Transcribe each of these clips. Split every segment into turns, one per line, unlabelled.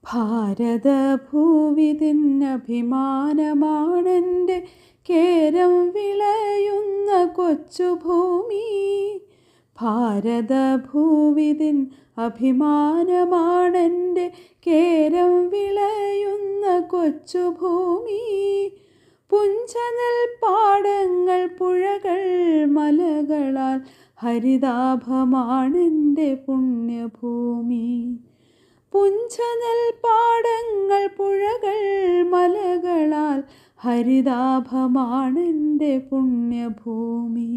ഭാരതഭൂവിതിന്നഭിമാനമാണെൻ്റെ കേരം വിളയുന്ന കൊച്ചുഭൂമി. ഭാരതഭൂവിതിൻ അഭിമാനമാണെൻ്റെ കേരം വിളയുന്ന കൊച്ചുഭൂമി. പുഞ്ചനെൽപ്പാടങ്ങൾ പുഴകൾ മലകളാൽ ഹരിതാഭമാണെൻ്റെ പുണ്യഭൂമി. പുഞ്ചനെൽപ്പാടങ്ങൾ പുഴകൾ മലകളാൽ ഹരിതാഭമാണെൻ്റെ പുണ്യഭൂമി.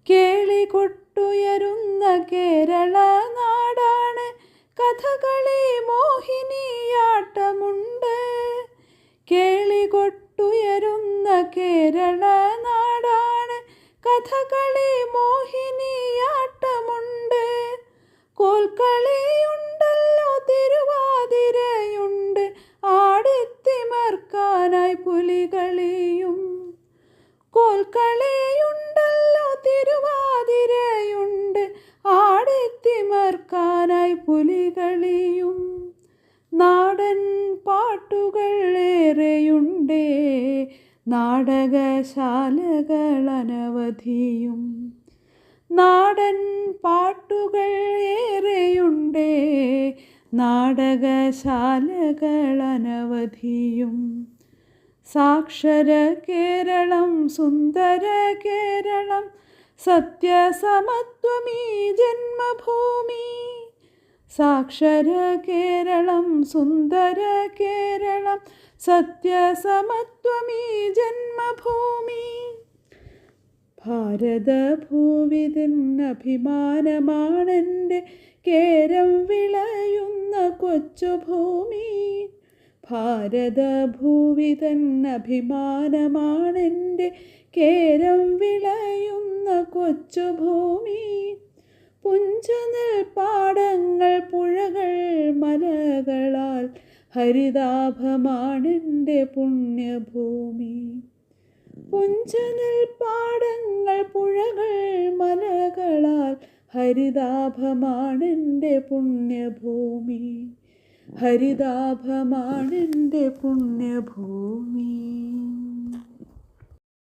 കേളികൊട്ടുയരുന്ന കേരള നാടാണ്, കഥകളി മോഹിനിയാട്ടമുണ്ട്. കേളികൊട്ടുയരുന്ന കേരള നാടാണ്, കഥകളി മോഹിനിയാട്ടമുണ്ട്. കോൽക്കളിയുണ്ടല്ലോ, തിരുവാതിരയുണ്ട്, ആടിത്തിമർക്കാനായി പുലികളിയും. കോൽക്കളിയുണ്ടല്ലോ, തിരുവാതിരയുണ്ട്, ആടിത്തിമർക്കാനായി പുലികളിയും. നാടൻ പാട്ടുകൾ ഏറെയുണ്ടേ, നാടകശാലകൾ അനവധിയും. നാടൻ പാട്ടുകൾ ഏറെയുണ്ടേ, നാടകശാലകൾ അനവധിയും. സാക്ഷര കേരളം, സുന്ദര കേരളം, സത്യസമത്വമീ ജന്മഭൂമി. സാക്ഷര കേരളം, സുന്ദര കേരളം, സത്യസമത്വമീ ജന്മഭൂമി. ഭാരതഭൂവിതിന്നഭിമാനമാണെൻ്റെ കേരം വിളയുന്ന കൊച്ചുഭൂമി. ഭാരതഭൂവിതന്നഭിമാനമാണെൻ്റെ കേരം വിളയുന്ന കൊച്ചുഭൂമി. പുഞ്ചനെൽപ്പാടങ്ങൾ പുഴകൾ മലകളാൽ ഹരിതാഭമാണെൻ്റെ പുണ്യഭൂമി. പുഞ്ചനെൽപ്പാടങ്ങൾ പുഴകൾ മലകളാൽ ഹരിതാഭമാണെൻ്റെ പുണ്യഭൂമി. ഹരിതാഭമാണെൻ്റെ പുണ്യഭൂമി.